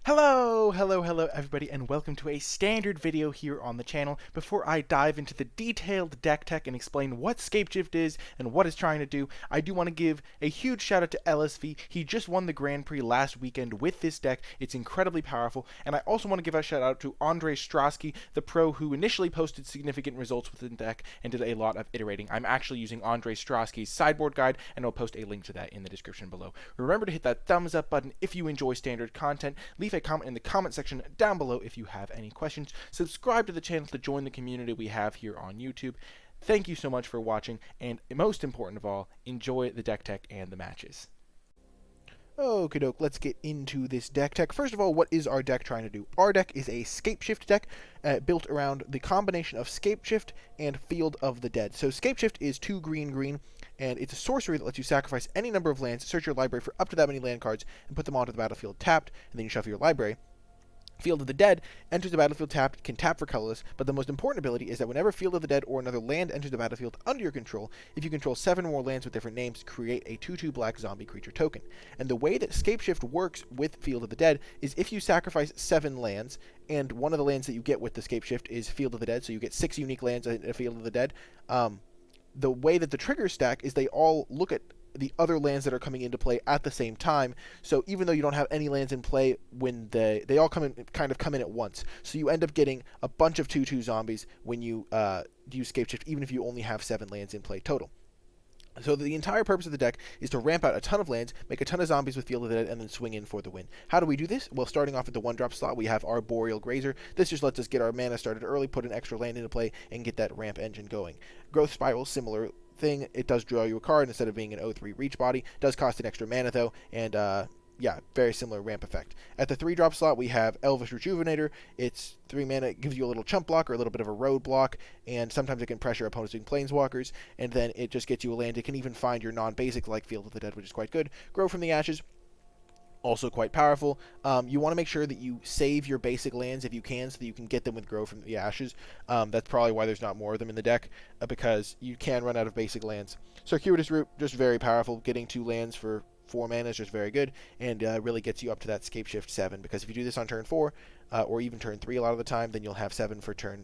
Hello everybody, and welcome to a standard video here on the channel. Before I dive into the detailed deck tech and explain what Scapeshift is and what it's trying to do, I do want to give a huge shout out to Lsv'S. He just won the Grand Prix last weekend with this deck. It's incredibly powerful, and I also want to give a shout out to Ondřej Stráský, the pro who initially posted significant results with the deck and did a lot of iterating. I'm actually using Ondřej Stráský's Sideboard Guide, and I'll post a link to that in the description below. Remember to hit that thumbs up button if you enjoy standard content. Leave a comment in the comment section down below if you have any questions. Subscribe to the channel to join the community we have here on YouTube. Thank you so much for watching, and most important of all, enjoy the deck tech and the matches. Okie doke, let's get into this deck tech. First of all, what is our deck trying to do? Our deck is a Scapeshift deck built around the combination of Scapeshift and Field of the Dead. So Scapeshift is 2 green, and it's a sorcery that lets you sacrifice any number of lands, search your library for up to that many land cards, and put them onto the battlefield tapped, and then you shuffle your library. Field of the Dead enters the battlefield tapped, can tap for colorless, but the most important ability is that whenever Field of the Dead or another land enters the battlefield under your control, if you control 7 or more lands with different names, create a 2/2 black zombie creature token. And the way that Scapeshift works with Field of the Dead is if you sacrifice 7 lands, and one of the lands that you get with the Scapeshift is Field of the Dead, so you get 6 unique lands in a Field of the Dead, the way that the triggers stack is they all look at the other lands that are coming into play at the same time. So even though you don't have any lands in play, when they all come in at once. So you end up getting a bunch of 2/2 zombies when you use Scapeshift, even if you only have 7 lands in play total. So the entire purpose of the deck is to ramp out a ton of lands, make a ton of zombies with Field of the Dead, and then swing in for the win. How do we do this? Well, starting off at the 1-drop slot, we have our Boreal Grazer. This just lets us get our mana started early, put an extra land into play, and get that ramp engine going. Growth Spiral, similar thing. It does draw you a card instead of being an 0/3 reach body. Does cost an extra mana though, and yeah, very similar ramp effect. At the 3-drop slot, we have Lsv'S Rejuvenator. It's 3 mana. It gives you a little chump block or a little bit of a road block, and sometimes it can pressure opponents doing planeswalkers, and then it just gets you a land. It can even find your non-basic like Field of the Dead, which is quite good. Grow from the Ashes, also quite powerful. You want to make sure that you save your basic lands if you can, so that you can get them with Grow from the Ashes. That's probably why there's not more of them in the deck, because you can run out of basic lands. Circuitous Route, just very powerful. Getting 2 lands for 4 mana is just very good, and really gets you up to that Scapeshift 7, because if you do this on turn 4, or even turn 3 a lot of the time, then you'll have 7 for turn,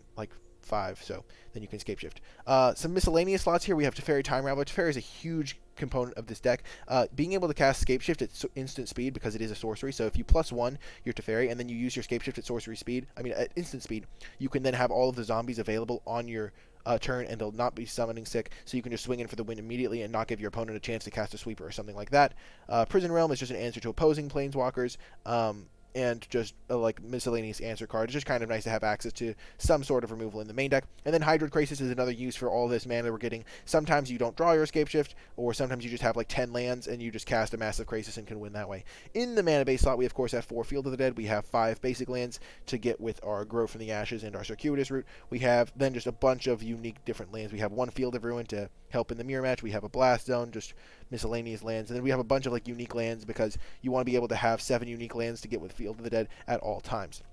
5, so then you can Scapeshift. Some miscellaneous slots here. We have Teferi Time Raveler. Teferi is a huge component of this deck. Being able to cast Scapeshift at instant speed, because it is a sorcery, so if you +1 your Teferi, and then you use your Scapeshift at sorcery speed, at instant speed, you can then have all of the zombies available on your turn, and they'll not be summoning sick, so you can just swing in for the win immediately and not give your opponent a chance to cast a sweeper or something like that. Prison Realm is just an answer to opposing planeswalkers, and just miscellaneous answer card. It's just kind of nice to have access to some sort of removal in the main deck. And then Hydroid Krasis is another use for all this mana we're getting. Sometimes you don't draw your Scapeshift, or sometimes you just have 10 lands and you just cast a massive Krasis and can win that way. In the mana base slot, we of course have 4 Field of the Dead. We have 5 basic lands to get with our Grow from the Ashes and our Circuitous Route. We have then just a bunch of unique different lands. We have 1 Field of Ruin to help in the mirror match. We have a Blast Zone, just miscellaneous lands, and then we have a bunch of unique lands, because you want to be able to have 7 unique lands to get with Field of the Dead at all times.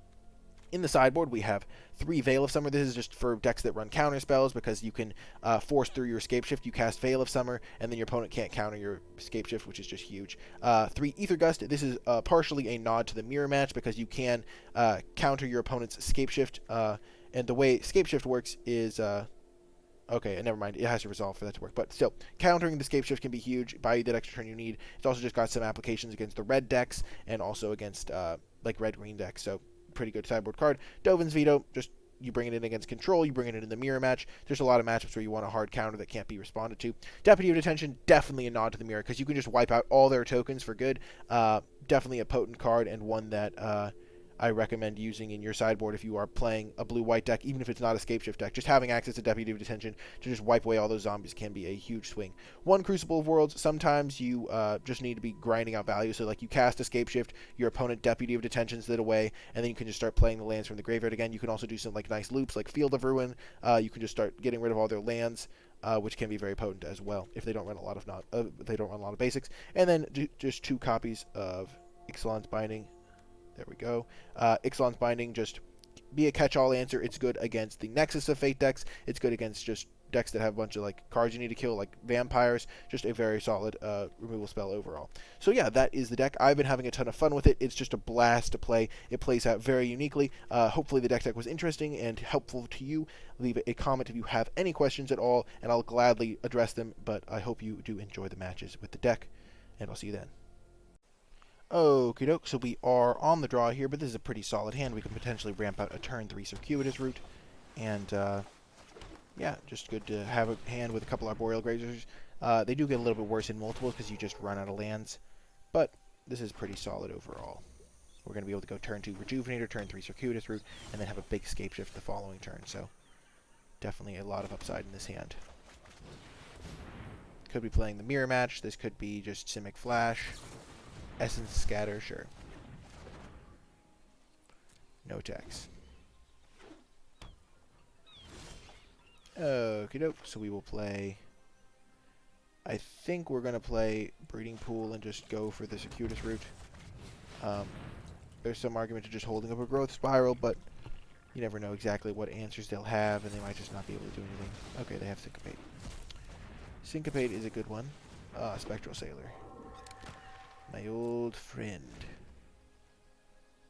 In the sideboard, we have 3 Veil of Summer. This is just for decks that run counter spells, because you can force through your Scapeshift. You cast Veil of Summer, and then your opponent can't counter your Scapeshift, which is just huge. 3 Ether Gust. This is partially a nod to the mirror match, because you can counter your opponent's Scapeshift, and the way Scapeshift works is okay, never mind. It has to resolve for that to work. But still, countering the Scapeshift can be huge. Buy you that extra turn you need. It's also just got some applications against the red decks, and also against red-green decks. So pretty good sideboard card. Dovin's Veto, just you bring it in against control, you bring it in the mirror match. There's a lot of matchups where you want a hard counter that can't be responded to. Deputy of Detention, definitely a nod to the mirror, because you can just wipe out all their tokens for good. Definitely a potent card, and one that I recommend using in your sideboard if you are playing a blue-white deck, even if it's not a Scapeshift deck. Just having access to Deputy of Detention to just wipe away all those zombies can be a huge swing. 1 Crucible of Worlds. Sometimes you just need to be grinding out value. So you cast a Scapeshift, your opponent Deputy of Detentions it away, and then you can just start playing the lands from the graveyard again. You can also do some nice loops like Field of Ruin. You can just start getting rid of all their lands, which can be very potent as well if they don't run a lot of basics. And then just 2 copies of Ixalan's Binding. There we go. Ixalan's Binding, just be a catch-all answer. It's good against the Nexus of Fate decks. It's good against just decks that have a bunch of like cards you need to kill, like vampires. Just a very solid removal spell overall. So yeah, that is the deck. I've been having a ton of fun with it. It's just a blast to play. It plays out very uniquely. Hopefully the deck was interesting and helpful to you. Leave a comment if you have any questions at all, and I'll gladly address them. But I hope you do enjoy the matches with the deck, and I'll see you then. Okie doke, so we are on the draw here, but this is a pretty solid hand. We can potentially ramp out a turn 3 circuitous route, and yeah, just good to have a hand with a couple Arboreal Grazers. They do get a little bit worse in multiples because you just run out of lands, but this is pretty solid overall. We're going to be able to go turn 2 Rejuvenator, turn 3 circuitous route, and then have a big Scapeshift the following turn, so definitely a lot of upside in this hand. Could be playing the Mirror Match. This could be just Simic Flash. Essence Scatter, sure. No attacks. Okie doke, so we will play... I think we're going to play Breeding Pool and just go for the circuitous route. There's some argument to just holding up a Growth Spiral, but you never know exactly what answers they'll have, and they might just not be able to do anything. Okay, they have Syncopate. Syncopate is a good one. Spectral Sailor. My old friend.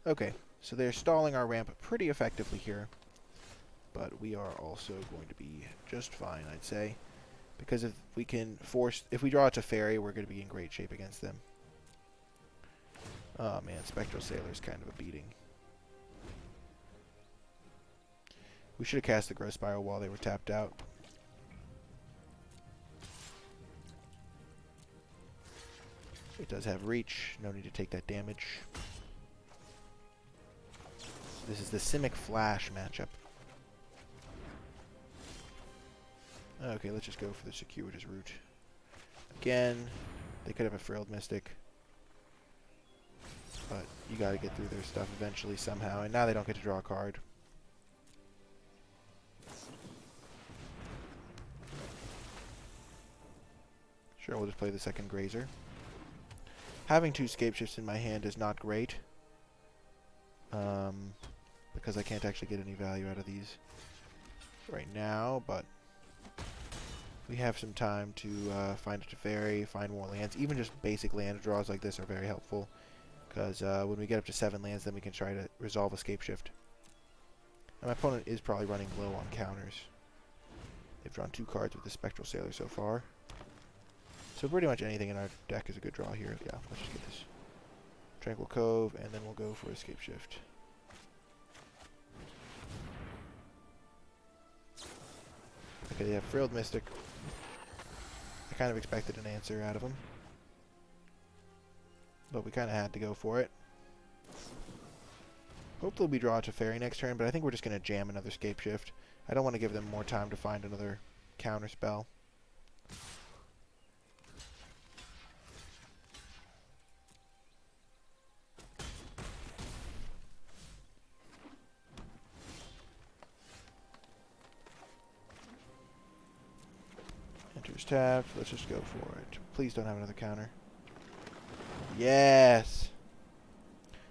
Okay, so they're stalling our ramp pretty effectively here. But we are also going to be just fine, I'd say. Because if we can force... If we draw it to Fairy, we're going to be in great shape against them. Oh man, Spectral Sailor is kind of a beating. We should have cast the Growth Spiral while they were tapped out. It does have reach. No need to take that damage. This is the Simic Flash matchup. Okay, let's just go for the circuitous route. Again, they could have a Frilled Mystic. But you gotta get through their stuff eventually somehow. And now they don't get to draw a card. Sure, we'll just play the second Grazer. Having 2 Scapeshifts in my hand is not great. Because I can't actually get any value out of these right now, but we have some time to find a Teferi, find more lands. Even just basic land draws like this are very helpful, because when we get up to 7 lands, then we can try to resolve a Scapeshift. And my opponent is probably running low on counters. They've drawn 2 cards with the Spectral Sailor so far. So pretty much anything in our deck is a good draw here. Yeah, let's just get this Tranquil Cove, and then we'll go for a Scapeshift. Okay, they have Frilled Mystic. I kind of expected an answer out of them, but we kind of had to go for it. Hopefully we draw to Fairy next turn, but I think we're just going to jam another Scapeshift. I don't want to give them more time to find another counter spell. Enters tapped. Let's just go for it. Please don't have another counter. Yes!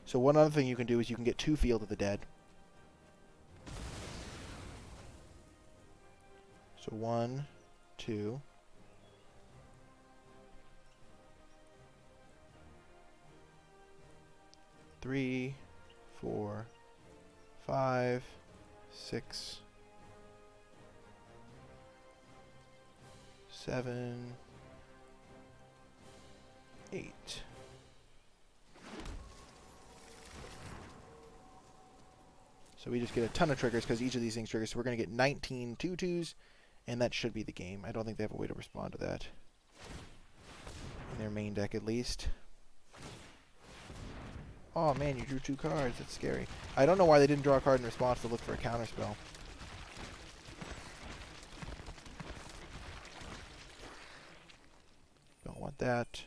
So one other thing you can do is you can get 2 Field of the Dead. So 1, 2. Three, 4, 5, 6, 7, 8. So we just get a ton of triggers because each of these things triggers. So we're going to get 19 2/2s, and that should be the game. I don't think they have a way to respond to that. In their main deck, at least. Oh man, you drew 2 cards. That's scary. I don't know why they didn't draw a card in response to look for a counterspell. Don't want that.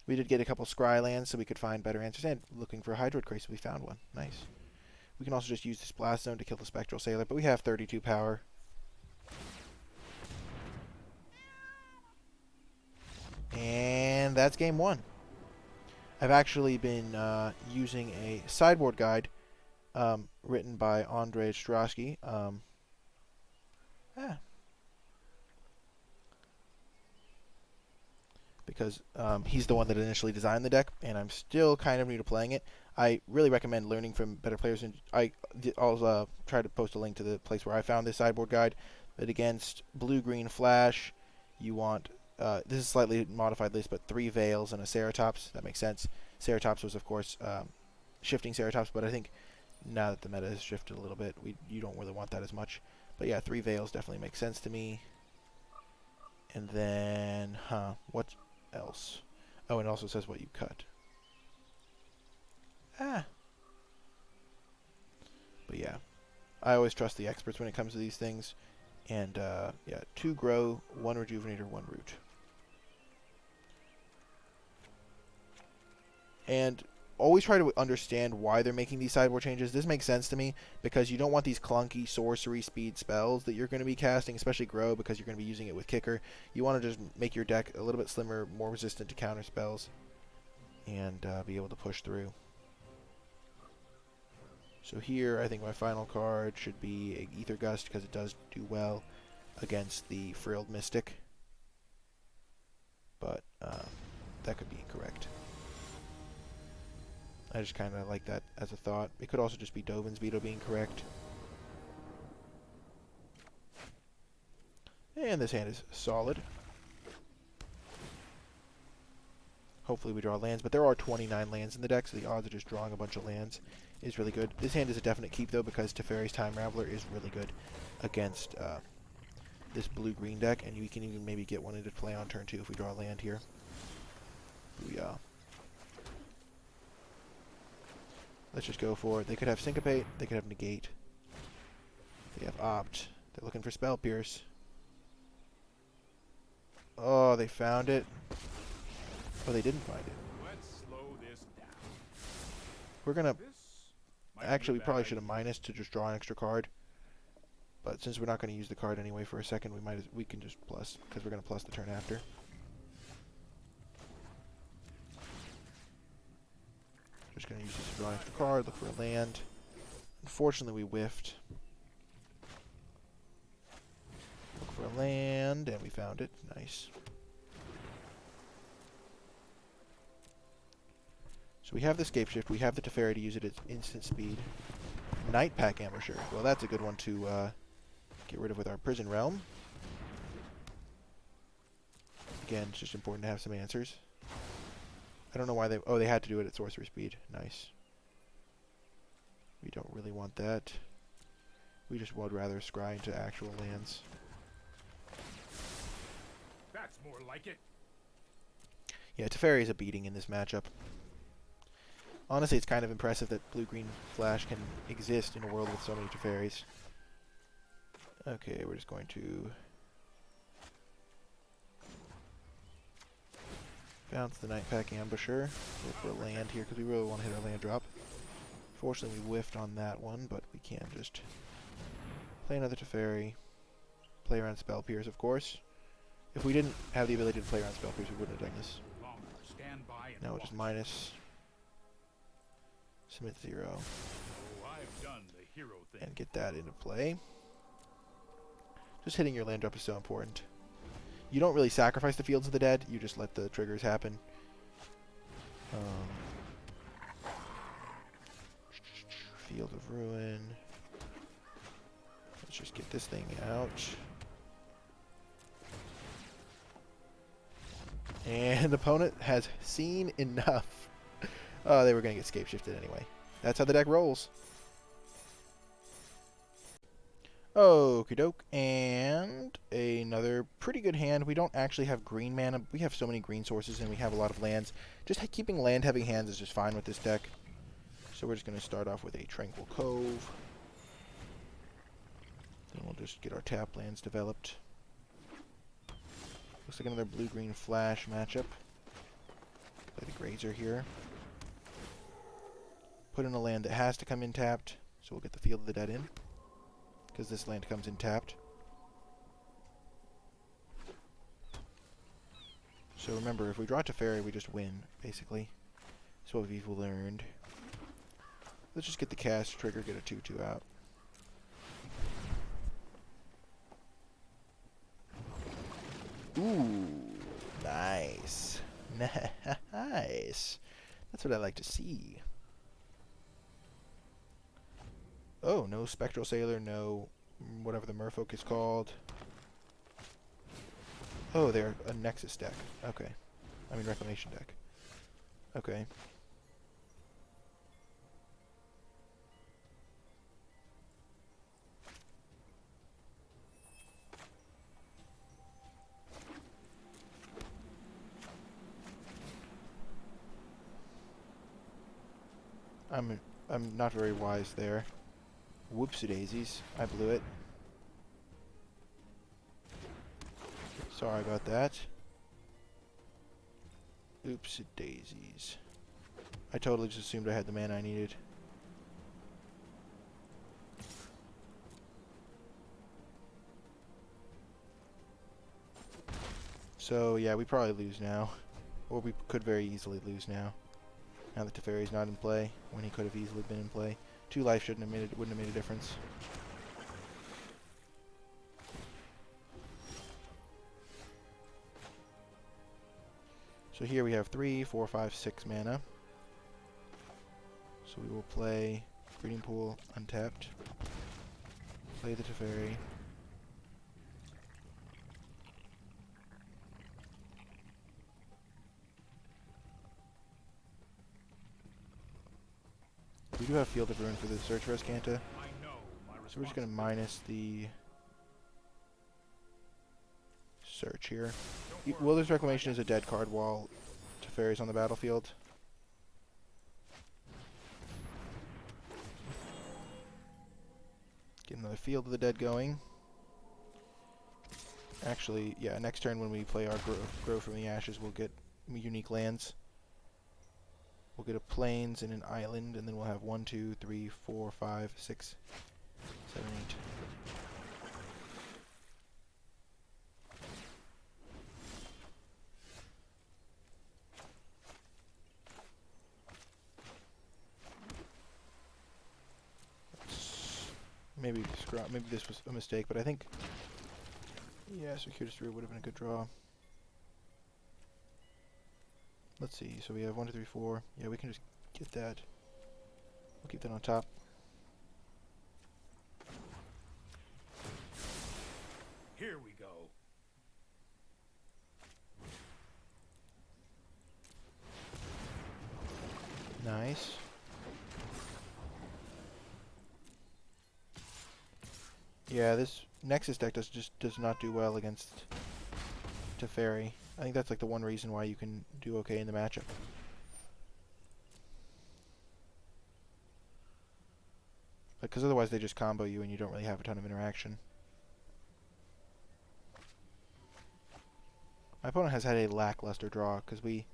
We did get a couple Scry lands so we could find better answers. And looking for a Hydroid Crace, we found one. Nice. We can also just use this Blast Zone to kill the Spectral Sailor, but we have 32 power. And that's game 1. I've actually been using a sideboard guide written by Ondřej Stráský. because he's the one that initially designed the deck, and I'm still kind of new to playing it. I really recommend learning from better players, and I'll try to post a link to the place where I found this sideboard guide. But against blue-green flash, you want, this is a slightly modified list, but 3 Veils and a Ceratops. That makes sense. Ceratops was, of course, shifting Ceratops, but I think now that the meta has shifted a little bit, you don't really want that as much. But yeah, 3 Veils definitely makes sense to me. And then, what else? Oh, and it also says what you cut. But yeah, I always trust the experts when it comes to these things. And yeah, 2 Grow, 1 Rejuvenator, 1 Root. And always try to understand why they're making these sideboard changes. This makes sense to me because you don't want these clunky sorcery speed spells that you're going to be casting, especially Grow, because you're going to be using it with Kicker. You want to just make your deck a little bit slimmer, more resistant to counter spells, and be able to push through. So here, I think my final card should be a Ether Gust because it does do well against the Frilled Mystic. But that could be incorrect. I just kind of like that as a thought. It could also just be Dovin's Veto being correct. And this hand is solid. Hopefully we draw lands, but there are 29 lands in the deck, so the odds of just drawing a bunch of lands is really good. This hand is a definite keep, though, because Teferi's Time Raveler is really good against this blue-green deck, and we can even maybe get one into play on turn 2 if we draw a land here. Booyah. Let's just go for it. They could have Syncopate, they could have Negate. They have Opt. They're looking for Spell Pierce. Oh, they found it. Oh, they didn't find it. Let's slow this down. We're gonna... Actually, we probably should have minus to just draw an extra card. But since we're not going to use the card anyway for a second, we can just plus, because we're going to plus the turn after. Just going to use this to draw an extra card, look for a land. Unfortunately, we whiffed. Look for a land, and we found it. Nice. So we have the Scapeshift, we have the Teferi to use it at instant speed. Night Pack Ambusher. Well, that's a good one to get rid of with our Prison Realm. Again, it's just important to have some answers. I don't know why they... Oh, they had to do it at sorcery speed. Nice. We don't really want that. We just would rather scry into actual lands. That's more like it. Yeah, Teferi is a beating in this matchup. Honestly, it's kind of impressive that blue-green flash can exist in a world with so many Teferis. Okay, we're just going to bounce the Night Pack Ambusher. Look for a land here because we really want to hit our land drop. Fortunately, we whiffed on that one, but we can just play another Teferi. Play around Spell Pierce, of course. If we didn't have the ability to play around Spell Pierce, we wouldn't have done this. Now we'll just minus. Submit 0. Oh, I've done the hero thing. And get that into play. Just hitting your land drop is so important. You don't really sacrifice the Fields of the Dead, you just let the triggers happen. Field of Ruin. Let's just get this thing out. And the opponent has seen enough. Oh, they were going to get Scapeshifted anyway. That's how the deck rolls. Okie doke. And another pretty good hand. We don't actually have green mana. We have so many green sources and we have a lot of lands. Just keeping land-heavy hands is just fine with this deck. So we're just going to start off with a Tranquil Cove. Then we'll just get our tap lands developed. Looks like another blue-green flash matchup. Play the Grazer here. Put in a land that has to come in tapped, so we'll get the Field of the Dead in, because this land comes in tapped. So remember, if we draw Teferi, we just win, basically. That's what we've learned. Let's just get the cast trigger, get a 2/2 out. Ooh, nice. Nice. That's what I like to see. Oh, no Spectral Sailor, no whatever the merfolk is called. Oh, they're a Nexus deck. Okay. I mean Reclamation deck. Okay. I'm not very wise there. Whoopsie daisies. I blew it. Sorry about that. Oopsie daisies. I totally just assumed I had the mana I needed. So yeah, we probably lose now. Or we could very easily lose now. Now that Teferi's not in play, when he could have easily been in play. 2 life wouldn't have made a difference. So here we have 3, 4, 5, 6 mana. So we will play Breeding Pool untapped. Play the Teferi. We do have Field of Ruin for the Search for Escanta. So we're just going to minus the search here. Wilderness Reclamation is a dead card while Teferi's on the battlefield. Get another Field of the Dead going. Actually, yeah, next turn when we play our Grow from the Ashes, we'll get unique lands. We'll get a plains and an island, and then we'll have 1, 2, 3, 4, 5, 6, 7, 8. Maybe this was a mistake, but I think, yeah, Circuitous Route would have been a good draw. Let's see, so we have 1, 2, 3, 4. Yeah, we can just get that. We'll keep that on top. Here we go. Nice. Yeah, this Nexus deck does not do well against Teferi. I think that's like the one reason why you can do okay in the matchup. Because otherwise they just combo you and you don't really have a ton of interaction. My opponent has had a lackluster draw because we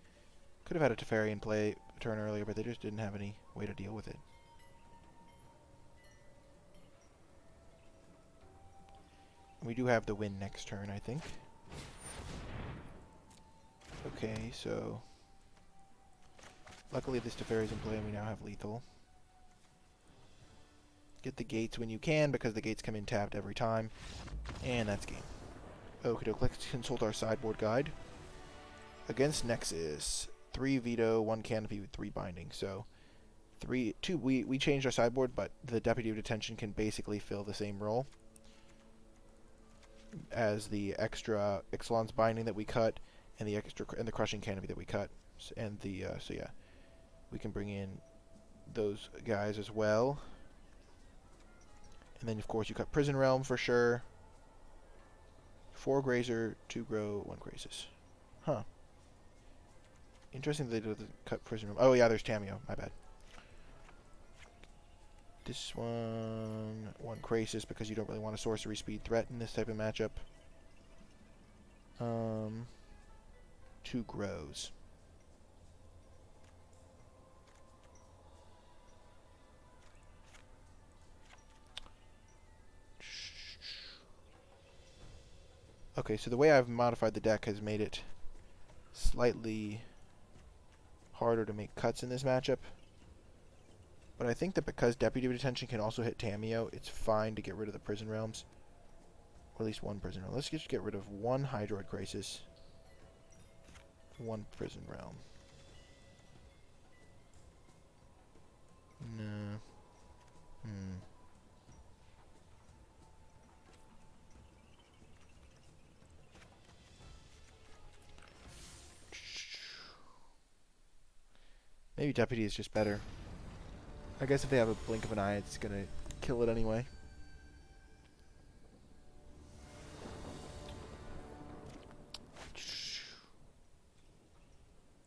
could have had a Teferi in play a turn earlier, but they just didn't have any way to deal with it. We do have the win next turn, I think. Okay, so luckily this Teferi's in play and we now have lethal. Get the gates when you can because the gates come in tapped every time. And that's game. Okay, let's consult our sideboard guide. Against Nexus, 3 veto, 1 canopy with 3 binding. So we changed our sideboard, but the Deputy of Detention can basically fill the same role as the extra Ixalan's binding that we cut and the crushing canopy that we cut. And the so yeah, we can bring in those guys as well. And then of course you cut Prison Realm for sure. 4 Grazer, 2 Grow, 1 Grazes. Huh. Interesting that they did cut Prison Realm. Oh yeah, there's Tameo. My bad. This one 1 because you don't really want a sorcery speed threat in this type of matchup. 2 Grows. Okay, so the way I've modified the deck has made it slightly harder to make cuts in this matchup. But I think that because Deputy of Detention can also hit Tameo, it's fine to get rid of the Prison Realms. Or at least 1 Prison Realm. Let's just get rid of 1 Hydroid Crisis. One prison realm. No. Maybe Deputy is just better. I guess if they have a blink of an eye, it's gonna kill it anyway.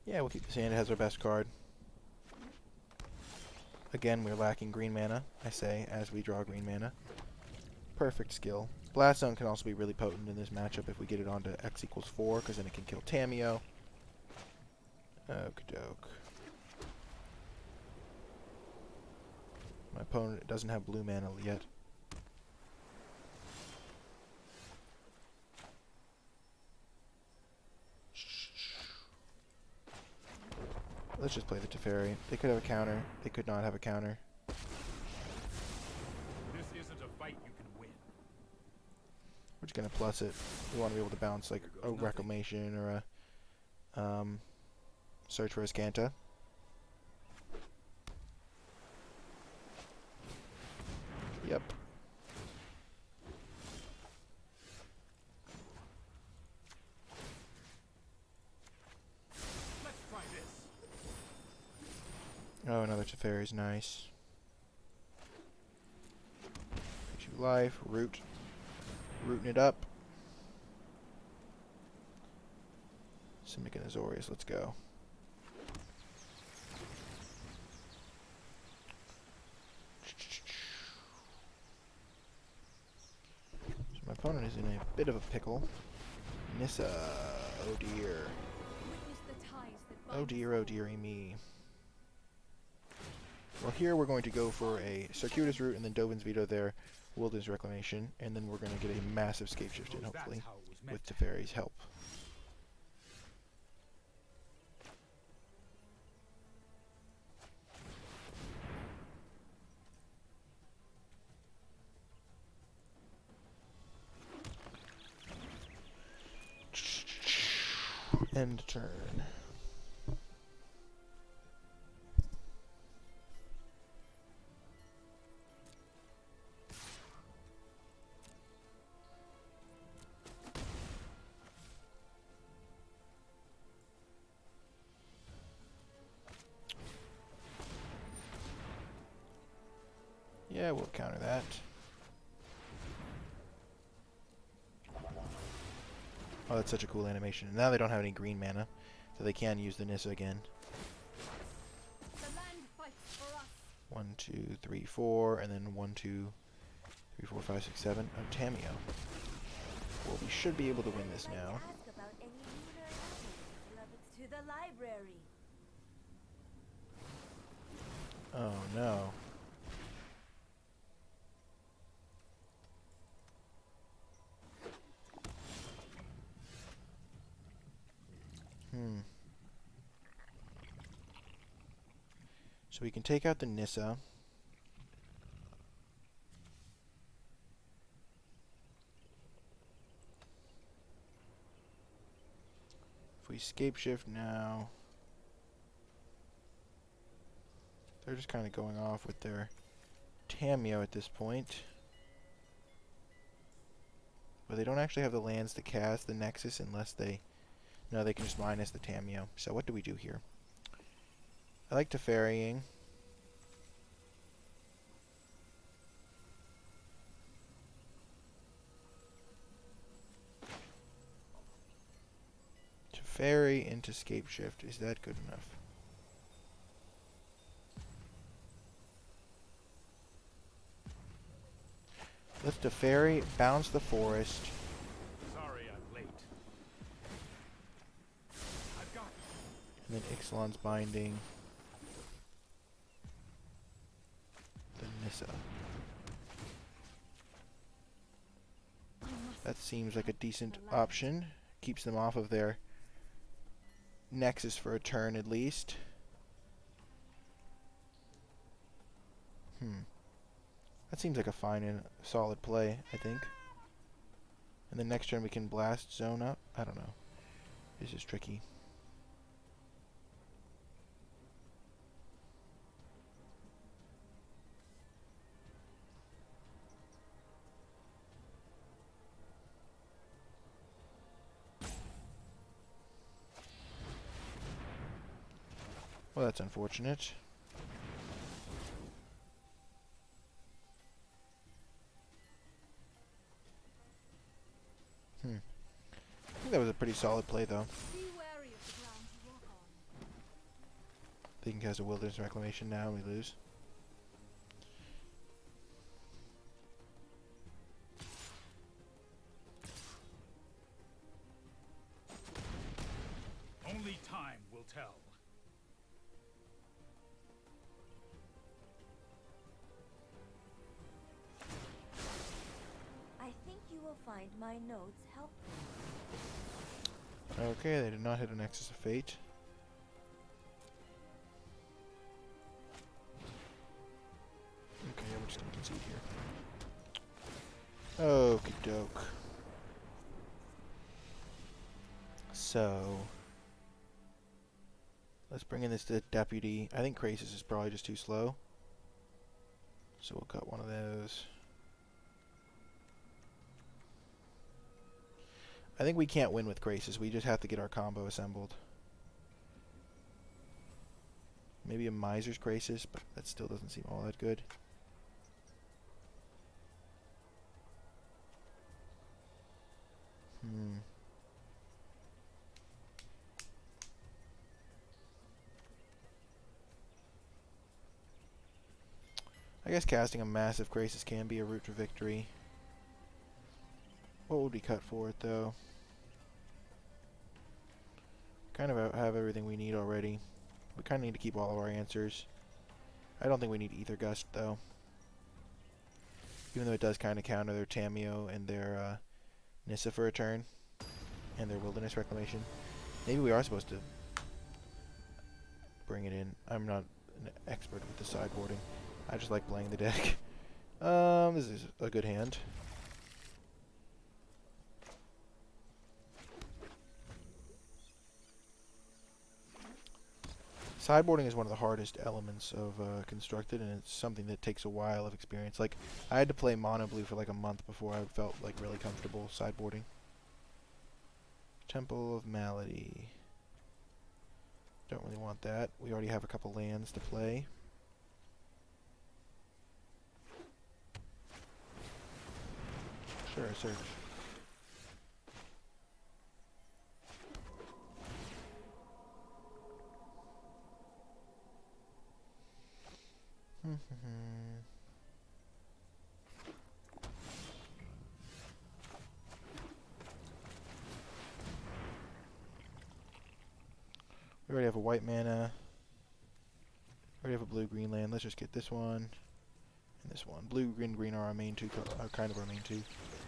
Yeah, we'll keep this hand. It has our best card. Again, we're lacking green mana, I say, as we draw green mana. Perfect skill. Blast Zone can also be really potent in this matchup if we get it onto X equals 4, because then it can kill Tamiyo. Okie-doke. My opponent doesn't have blue mana yet. Let's just play the Teferi. They could have a counter. They could not have a counter. This isn't a fight you can win. We're just gonna plus it. We want to be able to bounce like a Reclamation or a Search for a Scanta. Yep. Let's try this. Oh, another Teferi is nice. Gives you life, rooting it up. Simic and Azorius, let's go. So my opponent is in a bit of a pickle. Nissa, oh dear. Oh dear, oh dearie me. Well, here we're going to go for a Circuitous Root and then Dovin's Veto there, Wilderness Reclamation, and then we're going to get a massive Scapeshift in, hopefully, with Teferi's help. End turn. Yeah, we'll counter that. Oh, that's such a cool animation. And now they don't have any green mana, so they can use the Nissa again. 1, 2, 3, 4, and then 1, 2, 3, 4, 5, 6, 7. Oh, Tamiyo. Well, we should be able to win this now. Oh no. So we can take out the Nissa. If we Scapeshift now, they're just kind of going off with their Tamiyo at this point. But they don't actually have the lands to cast the Nexus unless they... No, they can just minus the Tamiyo. So what do we do here? I like Teferrying. Teferi into Scapeshift. Is that good enough? Let's Teferi, bounce the forest. Sorry I'm late. I've got it. And then Ixalan's Binding. The Nissa. That seems like a decent option. Keeps them off of their Nexus for a turn at least. That seems like a fine and solid play, I think. And then next turn we can blast zone up. I don't know. This is tricky. Well, that's unfortunate. I think that was a pretty solid play, though. Be wary of the ground you walk on. They can cast a Wilderness Reclamation now, and we lose. Only time will tell. I think you will find my notes helpful. Okay, they did not hit a Nexus of Fate. Okay, yeah, we're just gonna concede here. Okie doke. So, let's bring in this deputy. I think Krasis is probably just too slow. So we'll cut one of those. I think we can't win with Krasis. We just have to get our combo assembled. Maybe a Miser's Krasis, but that still doesn't seem all that good. I guess casting a massive Krasis can be a route to victory. What would we cut for it, though? Kind of have everything we need already. We kind of need to keep all of our answers. I don't think we need Ether Gust, though. Even though it does kind of counter their Tameo and their Nissa for a turn. And their Wilderness Reclamation. Maybe we are supposed to bring it in. I'm not an expert with the sideboarding. I just like playing the deck. This is a good hand. Sideboarding is one of the hardest elements of Constructed, and it's something that takes a while of experience. Like, I had to play Mono Blue for like a month before I felt like really comfortable sideboarding. Temple of Malady. Don't really want that. We already have a couple lands to play. Sure, search. We already have a white mana. We already have a blue-green land. Let's just get this one and this one. Blue, green, green are our main two, kind of our main two.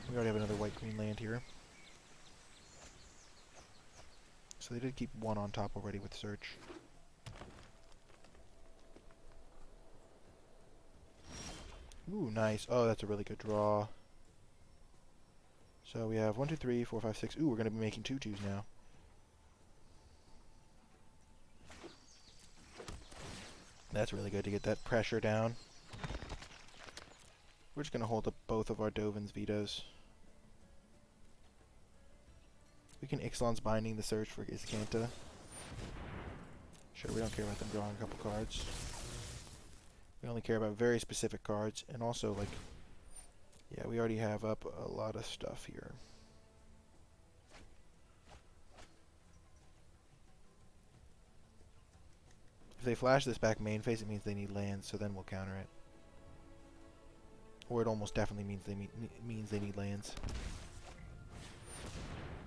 We already have another white-green land here. So they did keep one on top already with search. Ooh, nice. Oh, that's a really good draw. So we have 1, 2, 3, 4, 5, 6. Ooh, we're going to be making 2/2s now. That's really good to get that pressure down. We're just going to hold up both of our Dovin's vetoes. We can Ixalan's Binding the search for Iskanta. Sure, we don't care about them drawing a couple cards. We only care about very specific cards, and also, like, yeah, we already have up a lot of stuff here. If they flash this back main phase, it means they need lands, so then we'll counter it. Or it almost definitely means they need lands.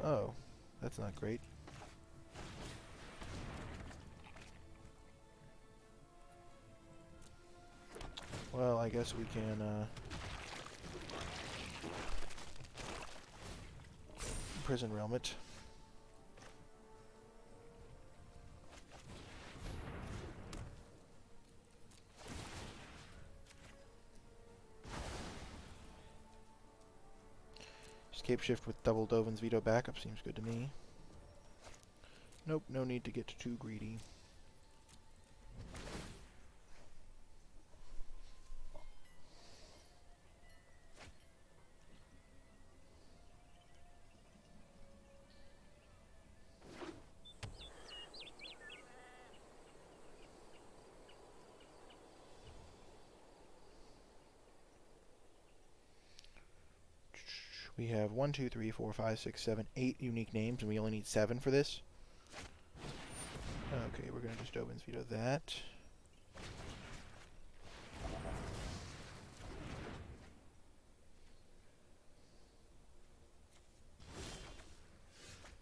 Oh, that's not great. Well, I guess we can Prison Realm it. Scapeshift with double Dovin's veto backup seems good to me. Nope, no need to get too greedy. We have 1, 2, 3, 4, 5, 6, 7, 8 unique names, and we only need 7 for this. Okay, we're going to just Dovin's Veto that.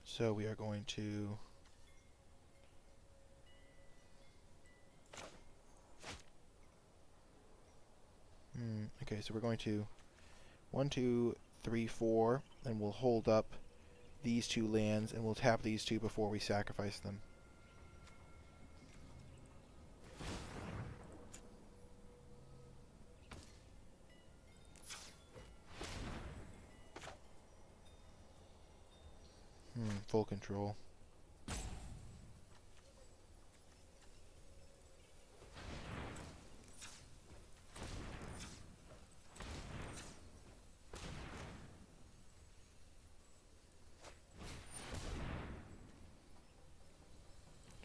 So we are going to... okay, so we're going to 1, 2, 3, 4, and we'll hold up these 2 lands, and we'll tap these 2 before we sacrifice them. Full control.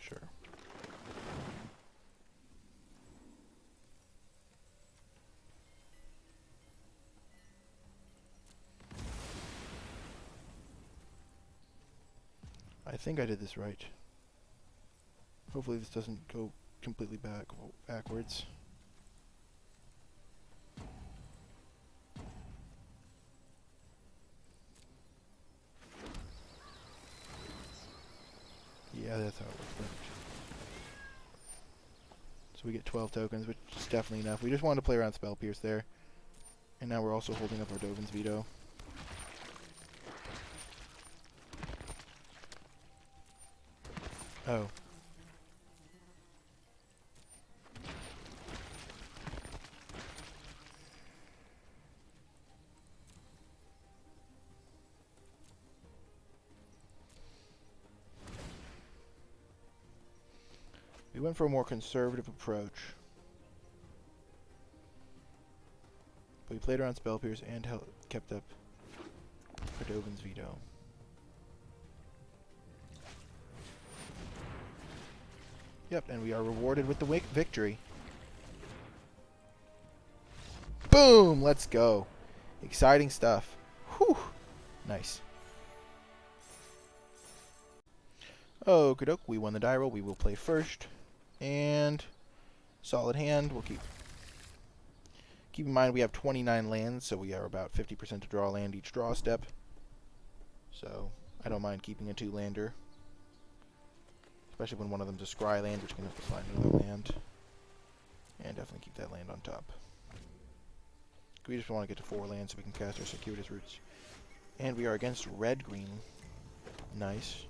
Sure. I think I did this right. Hopefully this doesn't go completely backwards. Yeah, that's how it worked. So we get 12 tokens, which is definitely enough. We just wanted to play around Spell Pierce there. And now we're also holding up our Dovin's Veto. Oh. We went for a more conservative approach. But we played around Spell Pierce and kept up our Dovin's Veto. Yep, and we are rewarded with the victory. Boom! Let's go. Exciting stuff. Whew. Nice. Okie doke, we won the die roll. We will play first. And solid hand. We'll keep in mind we have 29 lands, so we are about 50% to draw a land each draw step. So I don't mind keeping a 2-lander. Especially when one of them's a scry land, which can help us find another land. And definitely keep that land on top. We just want to get to 4 lands so we can cast our Circuitous Roots. And we are against red-green. Nice.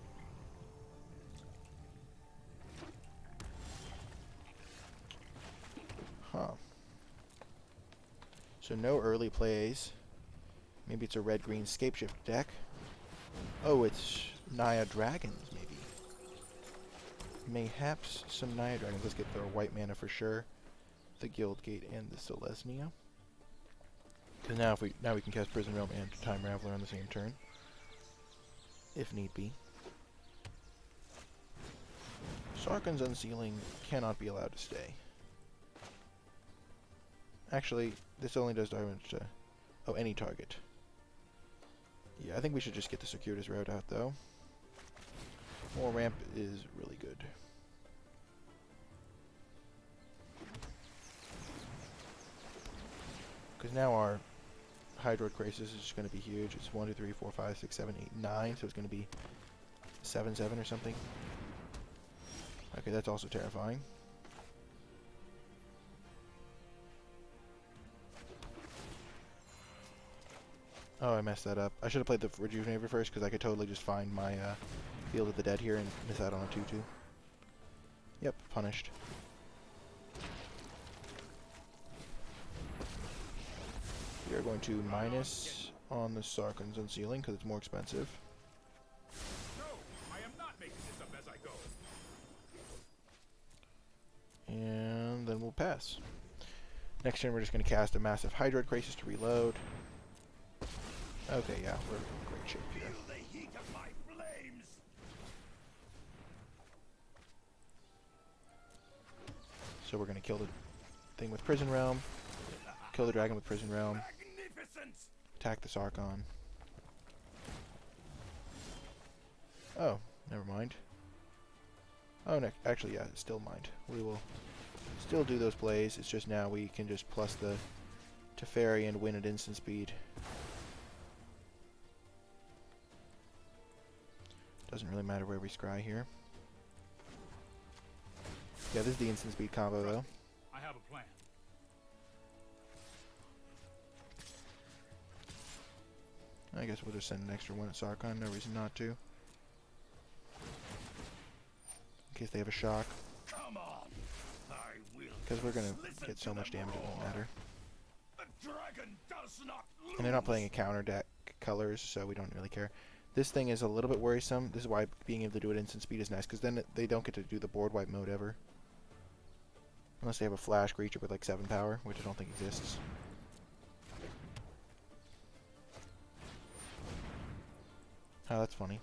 Huh. So no early plays. Maybe it's a red-green Scapeshift deck. Oh, it's Naya Dragons, maybe. Mayhaps some Naya Dragons. Let's get our white mana for sure. The Guildgate and the Selesnya. Because now we can cast Prison Realm and Time Raveler on the same turn. If need be. Sarkhan's Unsealing cannot be allowed to stay. Actually, this only does damage to... oh, any target. Yeah, I think we should just get the Circuitous Route out, though. More ramp is really good. Because now our Hydroid Crisis is just going to be huge. It's 1, 2, 3, 4, 5, 6, 7, 8, 9. So it's going to be 7, 7 or something. Okay, that's also terrifying. Oh, I messed that up. I should have played the Rejuvenator first, because I could totally just find my Field of the Dead here and miss out on a 2-2. Yep, punished. We are going to minus on the Sarkhan's Unsealing, because it's more expensive. No, I am not making this up as I go. And then we'll pass. Next turn, we're just going to cast a massive Hydroid Crisis to reload. Okay, yeah, we're in great shape here. Feel the heat of my flames. So we're going to kill the thing with Prison Realm, kill the dragon with Prison Realm, Magnificent. attack the Sarkhan. Oh, never mind. Oh, no, actually, yeah, still mind. We will still do those plays. It's just now we can just plus the Teferi and win at instant speed. Doesn't really matter where we scry here. Yeah, this is the instant speed combo, though. I have a plan. I guess we'll just send an extra one at Sarkon. No reason not to. In case they have a shock. Come on. I will. Because we're going to get so much damage it won't matter. The dragon does not lose. And they're not playing a counter deck colors, so we don't really care. This thing is a little bit worrisome. This is why being able to do it instant speed is nice, because then they don't get to do the board wipe mode ever. Unless they have a flash creature with like 7 power, which I don't think exists. Oh, that's funny.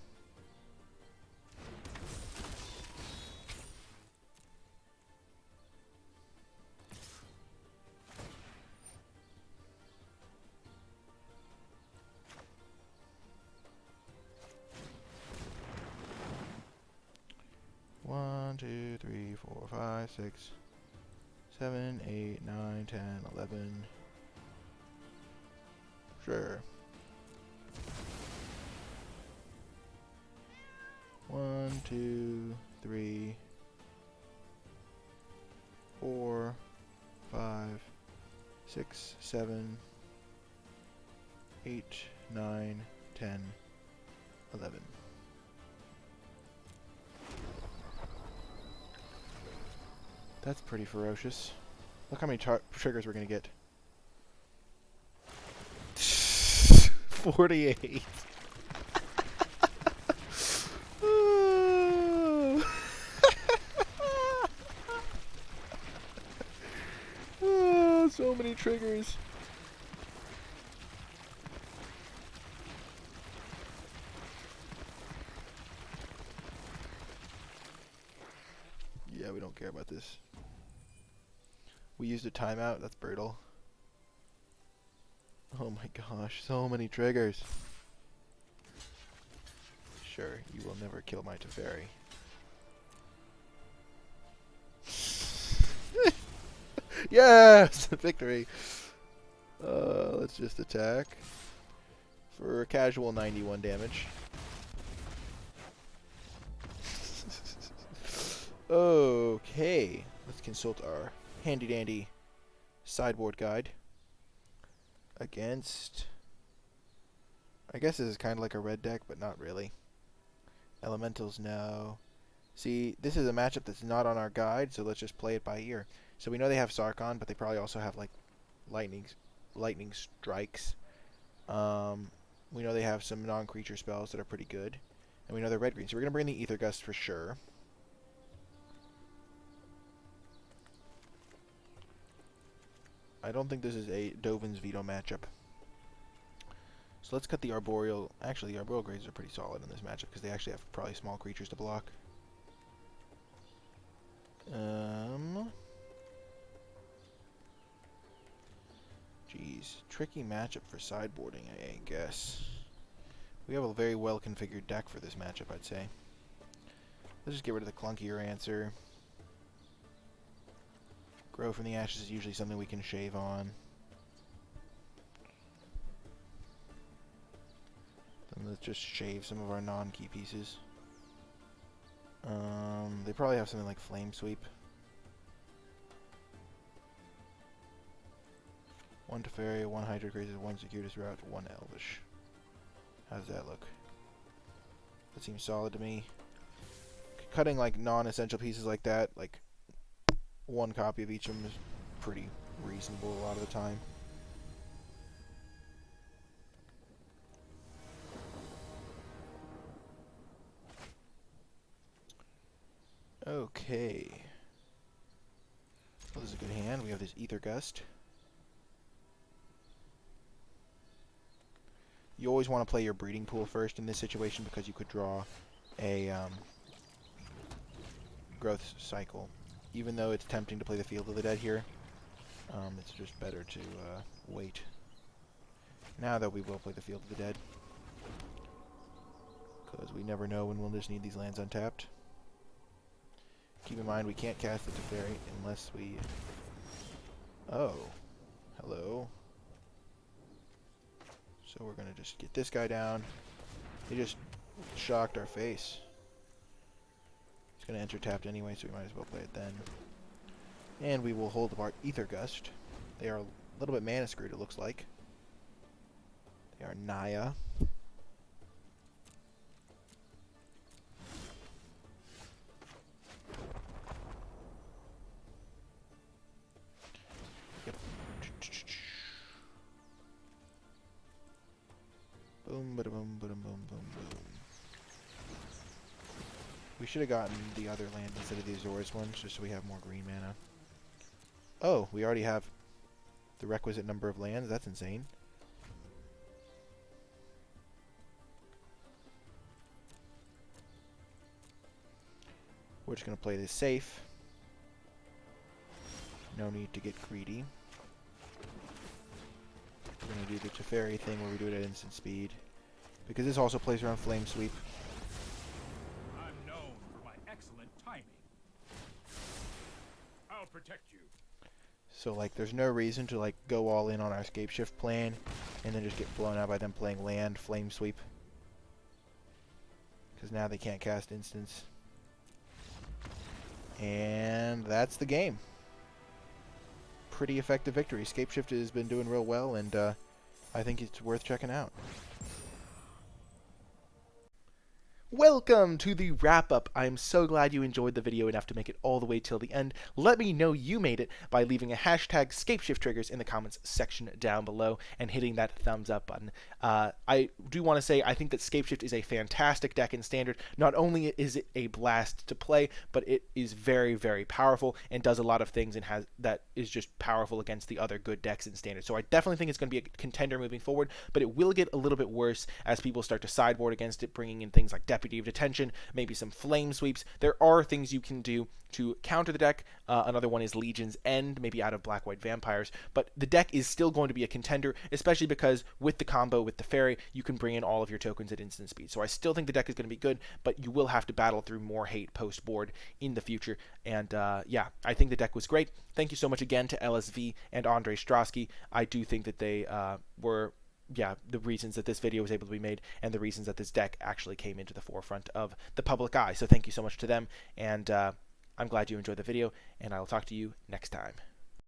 One, 2, 3, 4, 5, 6, 7, 8, 9, 10, 11. Sure. 1, 2, 3, 4, 5, 6, 7, 8, 9, 10, 11. That's pretty ferocious. Look how many triggers we're gonna get. 48. So many triggers. Yeah, we don't care about this. We used a timeout. That's brutal. Oh my gosh, so many triggers. Sure, you will never kill my Teferi. Yes! Victory! Let's just attack. For a casual 91 damage. Okay. Let's consult our handy dandy sideboard guide. Against... I guess this is kind of like a red deck, but not really. Elementals, no. See, this is a matchup that's not on our guide, so let's just play it by ear. So we know they have Sarkon, but they probably also have like lightning strikes. We know they have some non-creature spells that are pretty good, and we know they're red-green. So we're gonna bring the Ether Gust for sure. I don't think this is a Dovin's Veto matchup. So let's cut the Arboreal. Actually, the Arboreal Graves are pretty solid in this matchup because they actually have probably small creatures to block. Jeez, tricky matchup for sideboarding, I guess. We have a very well configured deck for this matchup, I'd say. Let's just get rid of the clunkier answer. Grow from the Ashes is usually something we can shave on. Then let's just shave some of our non-key pieces. They probably have something like Flame Sweep. 1 Teferi, 1 Hydra Crazes, 1 Circuitous Route, 1 Elvish. How does that look? That seems solid to me. Cutting like non-essential pieces like that, like 1 copy of each of them, is pretty reasonable a lot of the time. Okay. Well, this is a good hand. We have this Ether Gust. You always want to play your breeding pool first in this situation because you could draw a growth cycle. Even though it's tempting to play the Field of the Dead here, it's just better to wait. Now that we will play the Field of the Dead. because we never know when we'll just need these lands untapped. Keep in mind we can't cast the Teferi unless we... Oh, hello. So we're going to just get this guy down. He just shocked our face. It's going to enter tapped anyway, so we might as well play it then. And we will hold our Ether Gust. They are a little bit mana screwed, it looks like. They are Naya. Yep. Boom, bada boom, bada boom, boom, boom. We should have gotten the other land instead of the Azores ones, just so we have more green mana. Oh, we already have the requisite number of lands? That's insane. We're just going to play this safe. No need to get greedy. We're going to do the Teferi thing where we do it at instant speed. Because this also plays around Flame Sweep. I'm known for my excellent timing. I'll protect you. So, like, there's no reason to, like, go all in on our Scapeshift plan and then just get blown out by them playing land Flame Sweep. Because now they can't cast instants. And that's the game. Pretty effective victory. Scapeshift has been doing real well, and I think it's worth checking out. Welcome to the wrap-up. I'm so glad you enjoyed the video enough to make it all the way till the end. Let me know you made it by leaving a hashtag Scapeshift Triggers in the comments section down below and hitting that thumbs up button. I do want to say I think that Scapeshift is a fantastic deck in Standard. Not only is it a blast to play, but it is very, very powerful and does a lot of things and has that is just powerful against the other good decks in Standard. So I definitely think it's going to be a contender moving forward, but it will get a little bit worse as people start to sideboard against it, bringing in things like Deputy of Detention, maybe some Flame Sweeps. There are things you can do to counter the deck. Another one is Legion's End, maybe out of Black-White Vampires. But the deck is still going to be a contender, especially because with the combo with the Fairy, you can bring in all of your tokens at instant speed. So I still think the deck is going to be good, but you will have to battle through more hate post-board in the future. And yeah, I think the deck was great. Thank you so much again to Lsv'S and Ondřej Stráský. I do think that they were... yeah, the reasons that this video was able to be made and the reasons that this deck actually came into the forefront of the public eye. So thank you so much to them, and I'm glad you enjoyed the video, and I will talk to you next time.